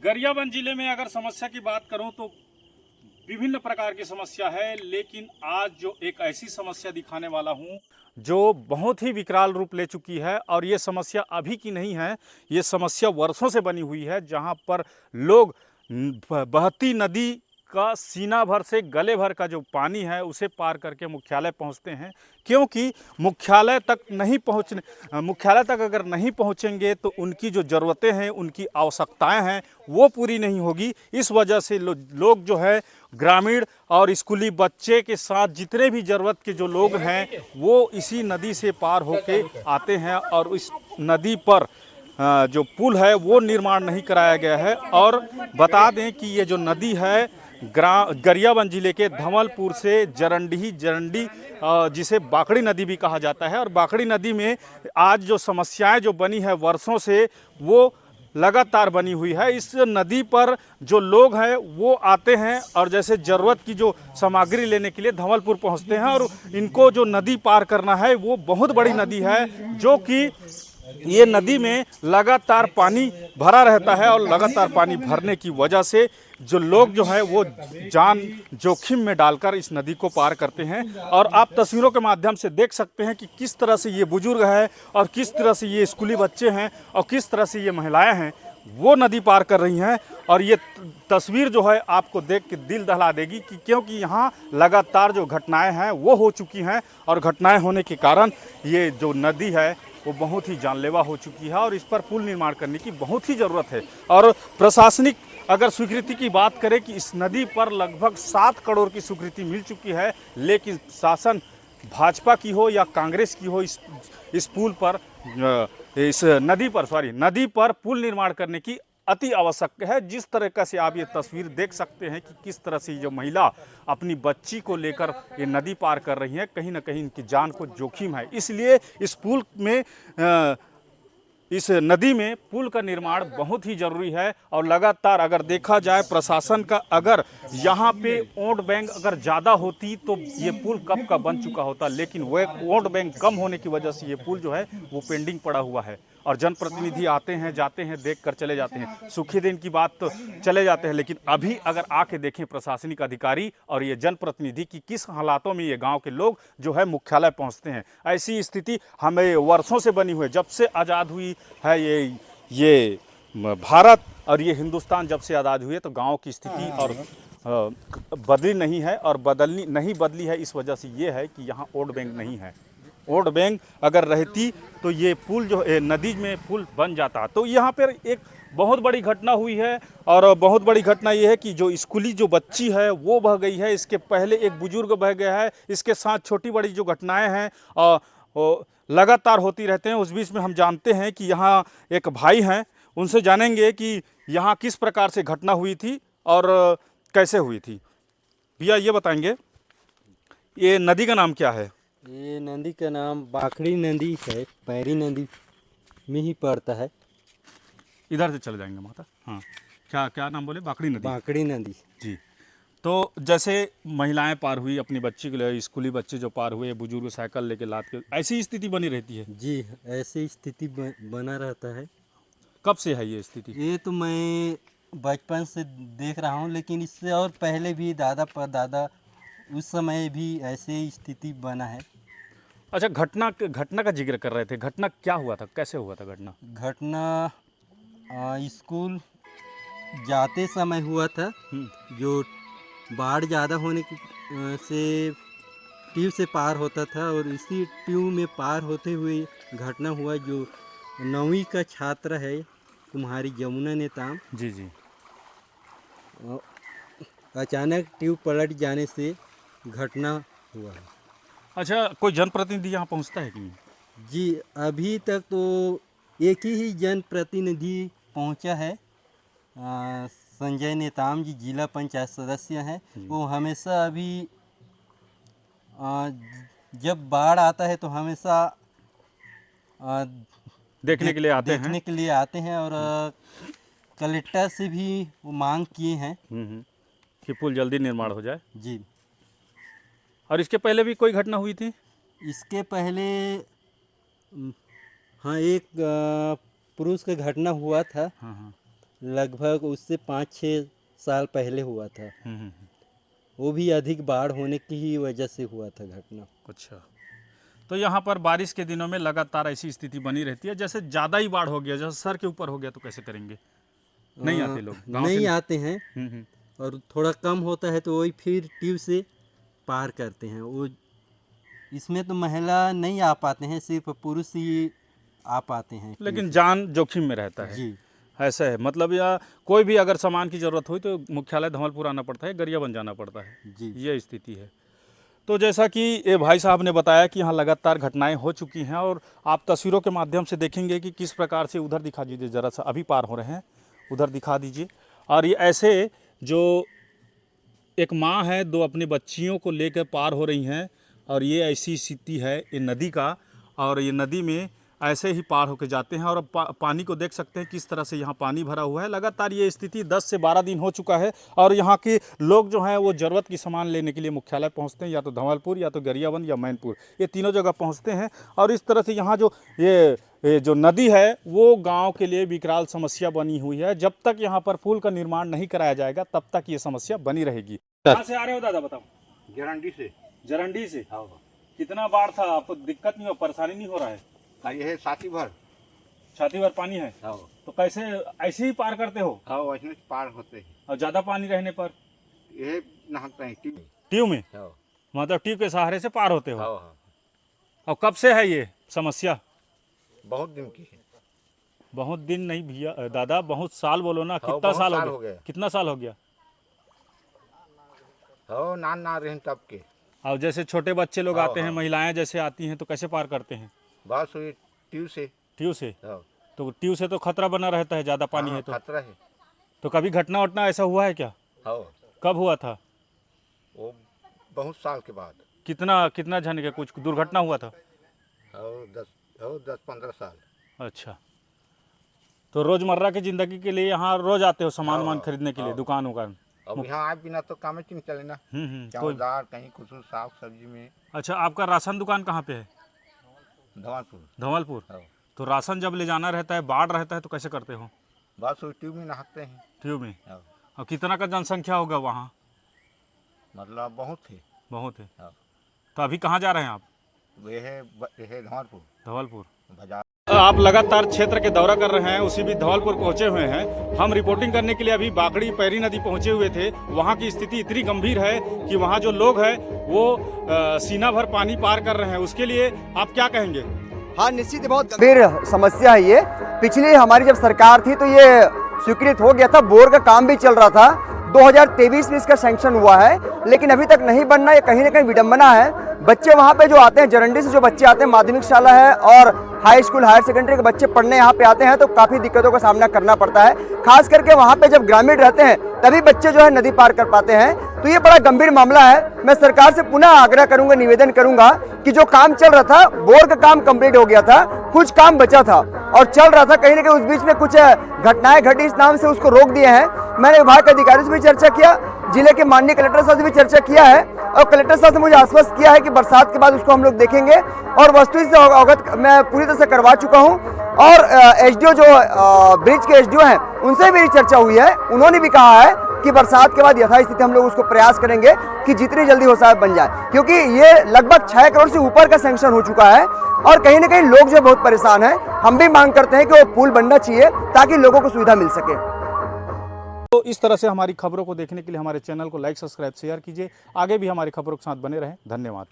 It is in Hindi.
गरियाबंद जिले में अगर समस्या की बात करूं तो विभिन्न प्रकार की समस्या है, लेकिन आज जो एक ऐसी समस्या दिखाने वाला हूं जो बहुत ही विकराल रूप ले चुकी है। और ये समस्या अभी की नहीं है, ये समस्या वर्षों से बनी हुई है, जहां पर लोग बहती नदी का सीना भर से गले भर का जो पानी है उसे पार करके मुख्यालय पहुंचते हैं, क्योंकि मुख्यालय तक अगर नहीं पहुंचेंगे तो उनकी जो ज़रूरतें हैं, उनकी आवश्यकताएं हैं, वो पूरी नहीं होगी। इस वजह से लोग जो है ग्रामीण और स्कूली बच्चे के साथ जितने भी ज़रूरत के जो लोग हैं वो इसी नदी से पार होके आते हैं। और इस नदी पर जो पुल है वो निर्माण नहीं कराया गया है। और बता दें कि ये जो नदी है गरियाबंद जिले के धवलपुर से जरंडी जिसे बाकड़ी नदी भी कहा जाता है, और बाकड़ी नदी में आज जो समस्याएं जो बनी है वर्षों से, वो लगातार बनी हुई है। इस नदी पर जो लोग हैं वो आते हैं और जैसे ज़रूरत की जो सामग्री लेने के लिए धवलपुर पहुंचते हैं, और इनको जो नदी पार करना है वो बहुत बड़ी नदी है, जो कि ये नदी में लगातार पानी भरा रहता है। और लगातार पानी भरने की वजह से जो लोग जो है वो जान जोखिम में डालकर इस नदी को पार करते हैं। और आप तस्वीरों के माध्यम से देख सकते हैं कि किस तरह से ये बुजुर्ग है और किस तरह से ये स्कूली बच्चे हैं और किस तरह से ये महिलाएं हैं वो नदी पार कर रही हैं। और ये तस्वीर जो है आपको देख के दिल दहला देगी, कि क्योंकि यहाँ लगातार जो घटनाएं हैं वो हो चुकी हैं, और घटनाएं होने के कारण ये जो नदी है वो बहुत ही जानलेवा हो चुकी है, और इस पर पुल निर्माण करने की बहुत ही ज़रूरत है। और प्रशासनिक अगर स्वीकृति की बात करें कि इस नदी पर लगभग 7 करोड़ की स्वीकृति मिल चुकी है, लेकिन शासन भाजपा की हो या कांग्रेस की हो, इस पुल पर इस नदी पर पुल निर्माण करने की अति आवश्यक है। जिस तरह से आप ये तस्वीर देख सकते हैं कि किस तरह से जो महिला अपनी बच्ची को लेकर ये नदी पार कर रही हैं, कहीं ना कहीं इनकी जान को जोखिम है। इसलिए इस नदी में पुल का निर्माण बहुत ही ज़रूरी है। और लगातार अगर देखा जाए प्रशासन का, अगर यहाँ पे वोट बैंक अगर ज़्यादा होती तो ये पुल कब का बन चुका होता, लेकिन वह वोट बैंक कम होने की वजह से ये पुल जो है वो पेंडिंग पड़ा हुआ है। और जनप्रतिनिधि आते हैं जाते हैं, देख कर चले जाते हैं, सूखे दिन की बात तो चले जाते हैं, लेकिन अभी अगर आके देखें प्रशासनिक अधिकारी और ये जनप्रतिनिधि की किस हालातों में ये गांव के लोग जो है मुख्यालय पहुंचते हैं। ऐसी स्थिति हमें वर्षों से बनी हुई है, जब से आज़ाद हुई है ये भारत और ये हिंदुस्तान जब से आज़ाद हुए, तो गाँव की स्थिति और बदली नहीं है, और बदली है। इस वजह से ये है कि यहाँ वोट बैंक नहीं है। वोट बैंक अगर रहती तो ये पुल जो नदी में पुल बन जाता। तो यहाँ पर एक बहुत बड़ी घटना हुई है, और बहुत बड़ी घटना ये है कि जो स्कूली जो बच्ची है वो बह गई है, इसके पहले एक बुजुर्ग बह गया है, इसके साथ छोटी बड़ी जो घटनाएं हैं लगातार होती रहते हैं। उस बीच में हम जानते हैं कि यहाँ एक भाई हैं, उनसे जानेंगे कि यहाँ किस प्रकार से घटना हुई थी और कैसे हुई थी। भैया ये बताएंगे, ये नदी का नाम क्या है? ये नदी का नाम बाकड़ी नदी है, पैरी नदी में ही पड़ता है। इधर से चले जाएंगे माता। हाँ, क्या क्या नाम बोले? बाकड़ी नदी। बाकड़ी नदी जी। तो जैसे महिलाएं पार हुई अपनी बच्ची के लिए, स्कूली बच्चे जो पार हुए, बुजुर्ग साइकिल लेके लाद के, ऐसी स्थिति बनी रहती है? जी, ऐसी स्थिति बना रहता है। कब से है ये स्थिति? ये तो मैं बचपन से देख रहा हूँ, लेकिन इससे और पहले भी दादा परदादा उस समय भी ऐसे स्थिति बना है। अच्छा, घटना का जिक्र कर रहे थे, घटना क्या हुआ था, कैसे हुआ था घटना? घटना स्कूल जाते समय हुआ था। जो बाढ़ ज़्यादा होने से ट्यूब से पार होता था, और इसी ट्यूब में पार होते हुए घटना हुआ। जो 9वीं का छात्र है कुम्हारी जमुना नेताम जी जी। अचानक ट्यूब पलट जाने से घटना हुआ है। अच्छा, कोई जनप्रतिनिधि यहाँ पहुँचता है कि नहीं? जी, अभी तक तो एक ही जनप्रतिनिधि पहुँचा है, संजय नेताम जी, जिला पंचायत सदस्य हैं। वो हमेशा अभी जब बाढ़ आता है तो हमेशा देखने के लिए आते हैं और कलेक्टर से भी वो मांग किए हैं कि पुल जल्दी निर्माण हो जाए। जी। और इसके पहले भी कोई घटना हुई थी? इसके पहले हाँ, एक पुरुष का घटना हुआ था। हाँ हाँ। लगभग उससे 5-6 साल पहले हुआ था। वो भी अधिक बाढ़ होने की ही वजह से हुआ था घटना। अच्छा, तो यहाँ पर बारिश के दिनों में लगातार ऐसी स्थिति बनी रहती है, जैसे ज़्यादा ही बाढ़ हो गया, जैसे सर के ऊपर हो गया तो कैसे करेंगे? नहीं आते लोग गाँव नहीं से? आते हैं, और थोड़ा कम होता है तो वही फिर ट्यूब से पार करते हैं। वो इसमें तो महिला नहीं आ पाते हैं, सिर्फ पुरुष ही आ पाते हैं। लेकिन जान जोखिम में रहता है। जी ऐसा है, मतलब या कोई भी अगर सामान की ज़रूरत हुई तो मुख्यालय धवलपुर आना पड़ता है, गरियाबंद जाना पड़ता है। जी। ये स्थिति है। तो जैसा कि ये भाई साहब ने बताया कि यहाँ लगातार घटनाएं हो चुकी हैं, और आप तस्वीरों के माध्यम से देखेंगे कि किस प्रकार से, उधर दिखा दीजिए ज़रा सा, अभी पार हो रहे हैं, उधर दिखा दीजिए। और ये ऐसे जो एक माँ है, 2 अपने बच्चियों को लेकर पार हो रही हैं, और ये ऐसी स्थिति है ये नदी का, और ये नदी में ऐसे ही पार होकर जाते हैं। और पानी को देख सकते हैं किस तरह से यहाँ पानी भरा हुआ है। लगातार ये स्थिति 10 से 12 दिन हो चुका है, और यहाँ के लोग जो हैं वो ज़रूरत की सामान लेने के लिए मुख्यालय पहुँचते हैं, या तो धवलपुर, या तो गरियाबंद, या मैनपुर, ये तीनों जगह पहुँचते हैं। और इस तरह से यहाँ जो ये जो नदी है वो गांव के लिए विकराल समस्या बनी हुई है। जब तक यहाँ पर पुल का निर्माण नहीं कराया जाएगा तब तक ये समस्या बनी रहेगी। कहाँ से आ रहे हो दादा, बताओ? जरंडी से। जरंडी से? हाँ। कितना बाढ़ था, आपको दिक्कत नहीं हो, परेशानी नहीं हो रहा है? ये है छाती भर। छाती भर पानी है? हाँ। तो कैसे ऐसे ही पार करते हो? हाँ, वैसे पार होते हैं। और ज्यादा पानी रहने पर? ये नहाते हैं ट्यूब में? हाँ। मतलब ट्यूब के सहारे से पार होते हो? हाँ हाँ। और कब से है ये समस्या? बहुत दिन की है। बहुत दिन नहीं भैया, दादा बहुत साल बोलो ना। हाँ, कितना बहुत साल साल हो हो गया? गया। कितना साल हो गया? हाँ, ना रहे तब के। और जैसे छोटे बच्चे लोग हाँ, आते हैं, हाँ। महिलाएं जैसे आती हैं, तो कैसे पार करते हैं? बस ये ट्यूब से। ट्यूब से? हाँ। तो ट्यूब से तो खतरा बना रहता है, ज़्यादा पानी है तो। खतरा है। तो कभी घटना वटना ऐसा हुआ है क्या? हाँ। कब हुआ था? वो बहुत साल के बाद। कितना जन के कुछ दुर्घटना हुआ था? हाँ, 10-15 साल। अच्छा, तो रोज़मर्रा की ज़िंदगी के लिए यहाँ रोज़ आते हो सामान वामान हाँ, खरीदने के लिए, हाँ। दुकान उकान? अब यहाँ आए बिना तो काम ही नहीं चले ना। कोई। दाल कहीं कुछ साग सब्जी में। अच्छा, आपका राशन दुकान कहाँ पे है? धवलपुर। धवलपुर? हाँ। तो राशन जब ले जाना रहता है, बाढ़ रहता है, तो कैसे करते हो? बस वो ट्यूब में नहाते हैं। ट्यूब में? हाँ। और कितना का जनसंख्या होगा वहाँ? मतलब बहुत है। बहुत है। हाँ। तो अभी कहाँ जा रहे हैं आप? ये है धवलपुर। धवलपुर। बाजार। आप लगातार क्षेत्र के दौरा कर रहे हैं, उसी भी धवलपुर पहुंचे हुए हैं। हम रिपोर्टिंग करने के लिए अभी बागड़ी पैरी नदी पहुंचे हुए थे। वहां की स्थिति इतनी गंभीर है कि वहां जो लोग हैं वो सीना भर पानी पार कर रहे हैं। उसके लिए आप क्या कहेंगे? हाँ, निश्चित बहुत गंभीर समस्या है ये। पिछली हमारी जब सरकार थी तो ये स्वीकृत हो गया था, बोर का काम भी चल रहा था, 2023 में इसका सैंक्शन हुआ है, लेकिन अभी तक नहीं बनना। ये कहीं ना कहीं विडंबना है। बच्चे वहाँ पे जो आते हैं, जरंडी से जो बच्चे आते हैं, माध्यमिक शाला है और हाई स्कूल हायर सेकेंडरी के बच्चे पढ़ने यहाँ पे आते हैं, तो काफ़ी दिक्कतों का सामना करना पड़ता है। खास करके वहाँ पे जब ग्रामीण रहते हैं तभी बच्चे जो है नदी पार कर पाते हैं। तो ये बड़ा गंभीर मामला है। मैं सरकार से पुनः आग्रह करूंगा, निवेदन करूंगा कि जो काम चल रहा था, बोर का काम कंप्लीट हो गया था, कुछ काम बचा था और चल रहा था, कहीं ना कहीं उस बीच में कुछ घटनाएं घटी, इस नाम से उसको रोक दिए हैं। मैंने विभाग के अधिकारियों से भी चर्चा किया, जिले के माननीय कलेक्टर साहब से भी चर्चा किया है, और कलेक्टर साहब ने मुझे आश्वस्त किया है कि बरसात के बाद उसको हम लोग देखेंगे। और वस्तु से अवगत मैं पूरी तरह से करवा चुका हूं। और एसडीओ जो ब्रिज के एसडीओ हैं, उनसे भी चर्चा हुई है। उन्होंने भी कहा है कि बरसात के बाद यथास्थिति हम लोग उसको प्रयास करेंगे कि जितनी जल्दी हो सके बन जाए, क्योंकि ये लगभग 6 करोड़ से ऊपर का सैंक्शन हो चुका है और कहीं ना कहीं लोग जो बहुत परेशान हैं। हम भी मांग करते हैं कि वो पुल बनना चाहिए ताकि लोगों को सुविधा मिल सके। तो इस तरह से हमारी खबरों को देखने के लिए हमारे चैनल को लाइक, सब्सक्राइब, शेयर कीजिए। आगे भी हमारी खबरों के साथ बने रहें। धन्यवाद।